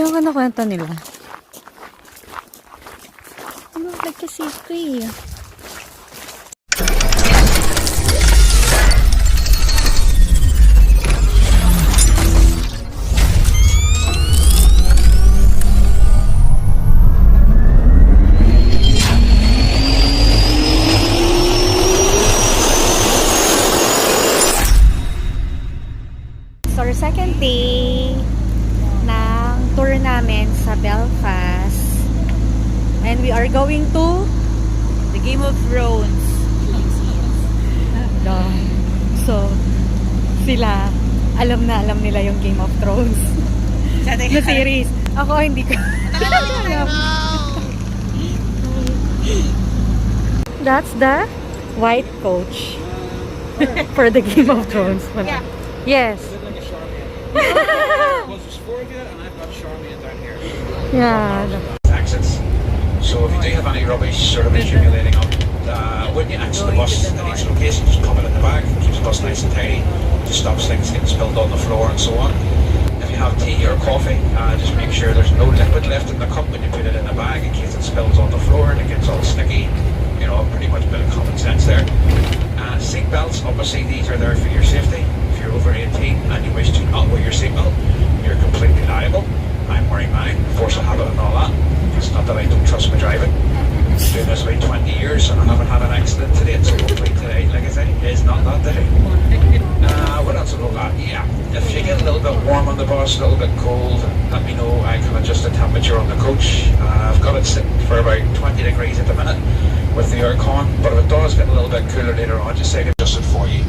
Yung kwento nila. Bakit kasi ito eh? So, our second day ng tour namin sa Belfast. And we are going to the Game of Thrones. So, sila, alam nila yung Game of Thrones. Na series. Ako, hindi ko. That's the white coach for the Game of Thrones. Yeah. Yes. Well, there's 4 of you, and I've got Charmian down here. Yeah. Exits. So if you do have any rubbish sort of accumulating up, when you exit the bus at each location, just pop it in the bag. Keeps the bus nice and tidy. Just stops things getting spilled on the floor and so on. If you have tea or coffee, just make sure there's no liquid left in the cup when you put it in the bag in case it spills on the floor and it gets all sticky. You know, pretty much a bit of common sense there. Seat belts, obviously these are there for your safety. If you're over 18 and you wish to not wear your seatbelt, you're completely liable. I'm wearing mine, force of habit and all that. It's not that I don't trust my driving. I've been doing this about 20 years and I haven't had an accident to date, so hopefully today, like I say, is not that day. What else about that? Yeah, if you get a little bit warm on the bus, a little bit cold, let me know. I can adjust the temperature on the coach. I've got it sitting for about 20 degrees at the minute with the aircon, but if it does get a little bit cooler later on, just say I can adjust it for you.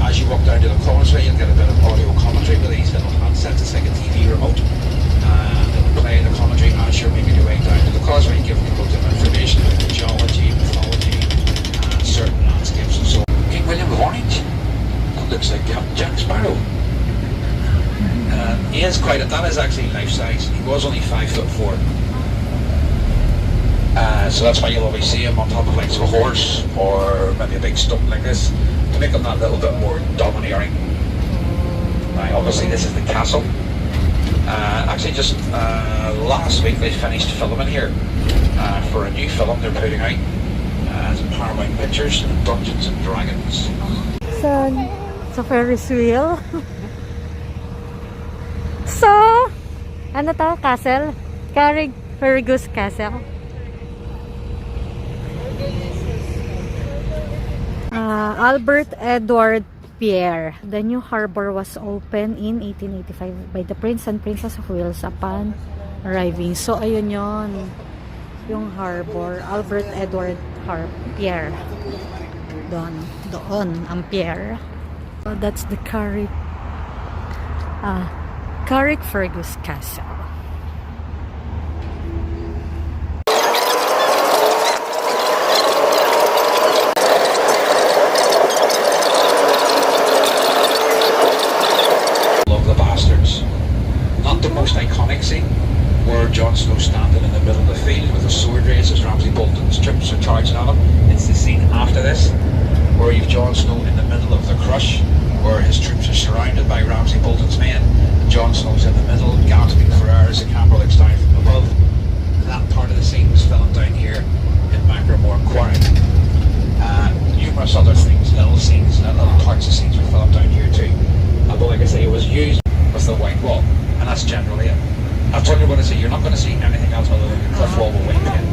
As you walk down to the causeway, you'll get a bit of audio commentary with these little handsets. It's like a TV remote. It'll play the commentary as you're making your way down to the causeway, giving you loads of information about geology, mythology, certain landscapes and so on. King William of Orange. That looks like Captain Jack Sparrow. He is quite. That is actually life size. He was only 5'4". So that's why you'll always see him on top of like a horse or maybe a big stump like this to make him that little bit more domineering. Obviously this is the castle. Actually just last week they finished filming here for a new film they're putting out. It's Part1 Pictures, Dungeons and Dragons. So Ferris wheel. So, ano to? Castle? Fergus Castle. Albert Edward Pierre. The new harbor was opened in 1885 by the Prince and Princess of Wales upon arriving. So, ayun yon, yung harbor. Albert Edward Pierre. Doon, ang Pierre. So, that's the Carrickfergus Castle. Jon Snow standing in the middle of the field with a sword raised as Ramsay Bolton's troops are charging at him. It's the scene after this where you've Jon Snow in the middle of the crush where his troops are surrounded by Ramsay Bolton's men and Jon Snow's in the middle gasping for air as the camera looks down from above. That part of the scene was filmed down here in Macklemore Quarry. Numerous other things, little scenes, little parts of scenes were filmed down here too. But like I say, it was used with the white wall and that's generally it. I've told you what I see. You're not going to see anything else other than the cliff wall with white paint.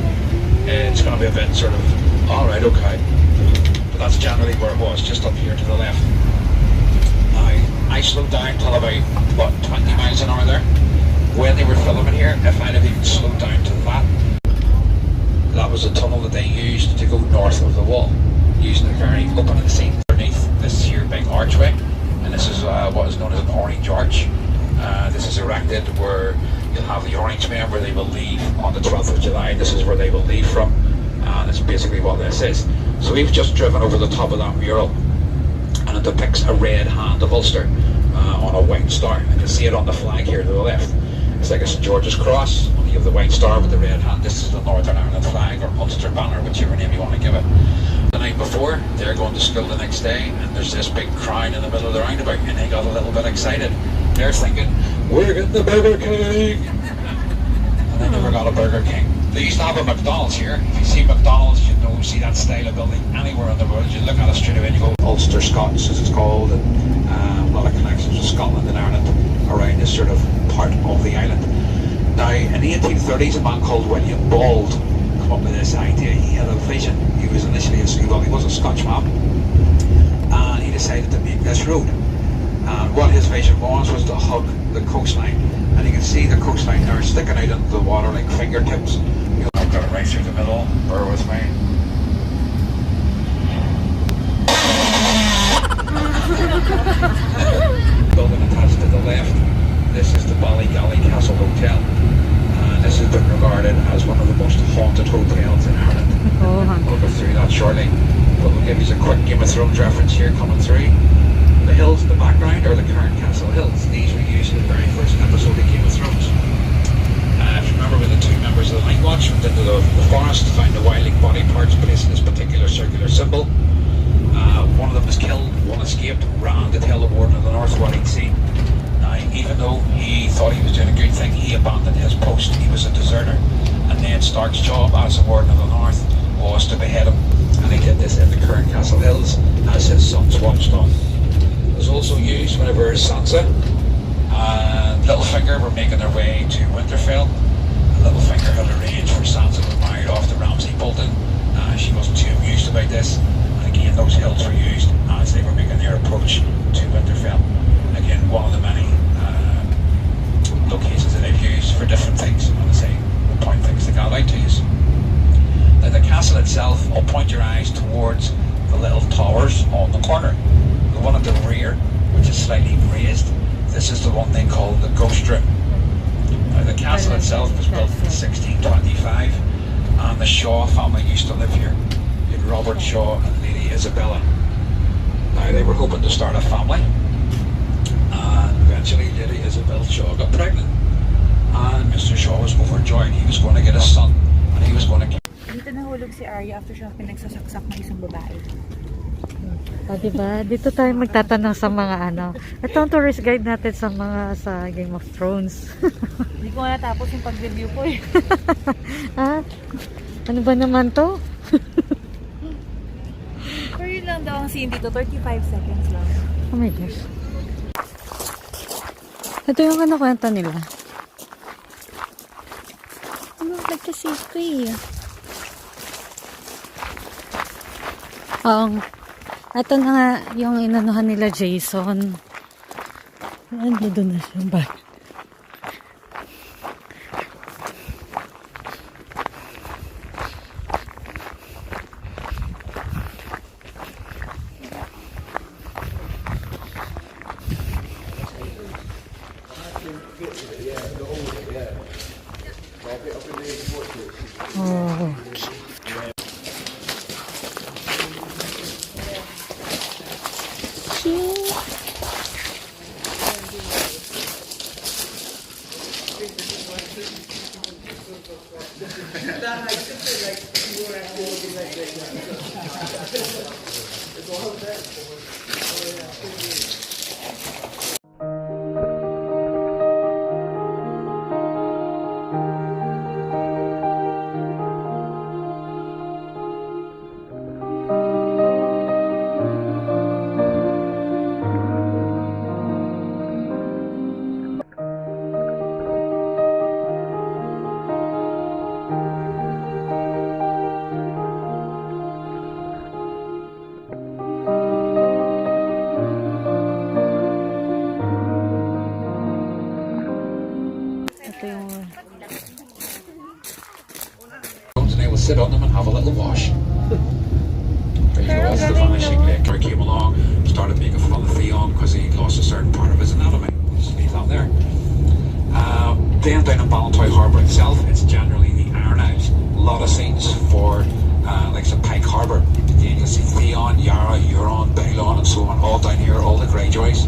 It's going to be a bit sort of, alright, okay. But that's generally where it was, just up here to the left. Now, I slowed down till about, 20 miles an hour there. When they were filming here, if I'd have even slowed down to that was a tunnel that they used to go north of the wall, using a very open scene underneath this here big archway. And this is what is known as an orange arch. This is erected where you'll have the Orange Men where they will leave on the 12th of July. This is where they will leave from. That's basically what this is. So we've just driven over the top of that mural and it depicts a red hand of Ulster on a white star. You can see it on the flag here to the left. It's like a St George's cross, only you have the white star with the red hand. This is the Northern Ireland flag or Ulster banner, whichever name you want to give it. The night before, they're going to school the next day and there's this big crowd in the middle of the roundabout and they got a little bit excited. They're thinking, we're getting the Burger King! and they never got a Burger King. They used to have a McDonald's here. If you see McDonald's, you know, see that style of building anywhere in the world. You look at it straight away and you go, Ulster Scots as it's called, and a lot of connections with Scotland and Ireland around this sort of part of the island. Now, in the 1830s, a man called William Bald came up with this idea. He had a vision. He was initially he was a Scotchman, and he decided to make this road. And what his vision was to hug the coastline. And you can see the coastline there sticking out into the water like fingertips. I've got it right through the middle. Bear with me. Building attached to the left, this is the Ballygally Castle Hotel. And this has been regarded as one of the most haunted hotels in Ireland. We'll go through that shortly. But we'll give you a quick Game of Thrones reference here coming through. The hills in the background are the current Castle Hills. These were used in the very first episode of Game of Thrones. If you remember when the two members of the Night Watch went into the forest to find the wildling body parts placed in this particular circular symbol. One of them was killed, one escaped, ran to tell the Warden of the North what he'd seen. Even though he thought he was doing a good thing, he abandoned his post. He was a deserter. And Ned Stark's job as the Warden of the North was to behead him. And he did this in the current Castle Hills as his sons watched on. It was also used whenever Sansa and Littlefinger were making their way to Winterfell. Littlefinger had arranged for Sansa to be married off to Ramsay Bolton. She wasn't too amused about this. And again, those hills were used as they were making their approach to Winterfell. Again, one of the many locations that they've used for different things. I want to say, we'll point things to God out to you. Now the castle itself, I'll point your eyes towards the little towers on the corner. The one at the rear, which is slightly raised, this is the one they call the Ghost Room. Now the castle itself was built in 1625, and the Shaw family used to live here. You had Robert Shaw and Lady Isabella. Now they were hoping to start a family, and eventually Lady Isabel Shaw got pregnant, and Mr. Shaw was overjoyed. He was going to get a son, and he was going to... Dito nahulog si Arya after siya pinagsasaksak ng isang babae. Diba? Dito tayo magtatanong sa mga ano. Ito ang tourist guide natin sa Game of Thrones. Hindi ko nga natapos yung pag-review ko eh. Ano ba naman to? Pero yun lang daw ang scene dito, 35 seconds lang. Oh my gosh. Ito yung ano kwenta nila. Nagkasipay. Ito na nga yung inanuhan nila Jason. Doon na siya ba? Oh, sit on them and have a little wash. There was the vanishing lake. He came along, started making fun of Theon because he lost a certain part of his anatomy. Just leave that there. Then down in Ballantoy Harbour itself, it's generally the Iron Isles. A lot of scenes for like some Pike Harbour. Again, you'll see Theon, Yara, Euron, Balon, and so on, all down here, all the Greyjoys.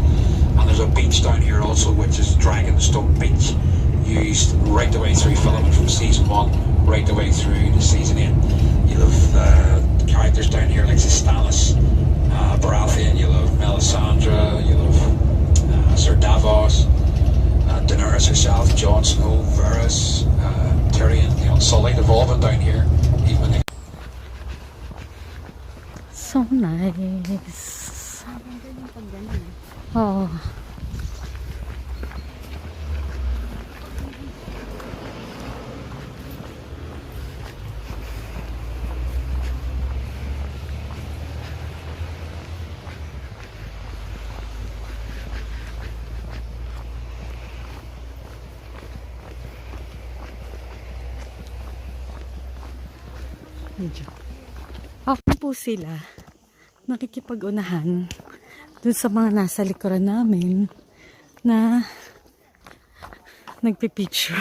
And there's a beach down here also, which is Dragonstone Beach, used right the way through filming from season 1 right the way through to season 8. You'll have characters down here like Stannis, Baratheon, you'll have Melisandre, you'll have Sir Davos, Daenerys Daenerys herself, Jon Snow, Varys, Tyrion, Sully, they've all been down here. Even when they So nice. Oh. Medyo. Ako po sila nakikipag-unahan dun sa mga nasa likuran namin na nagpipicture.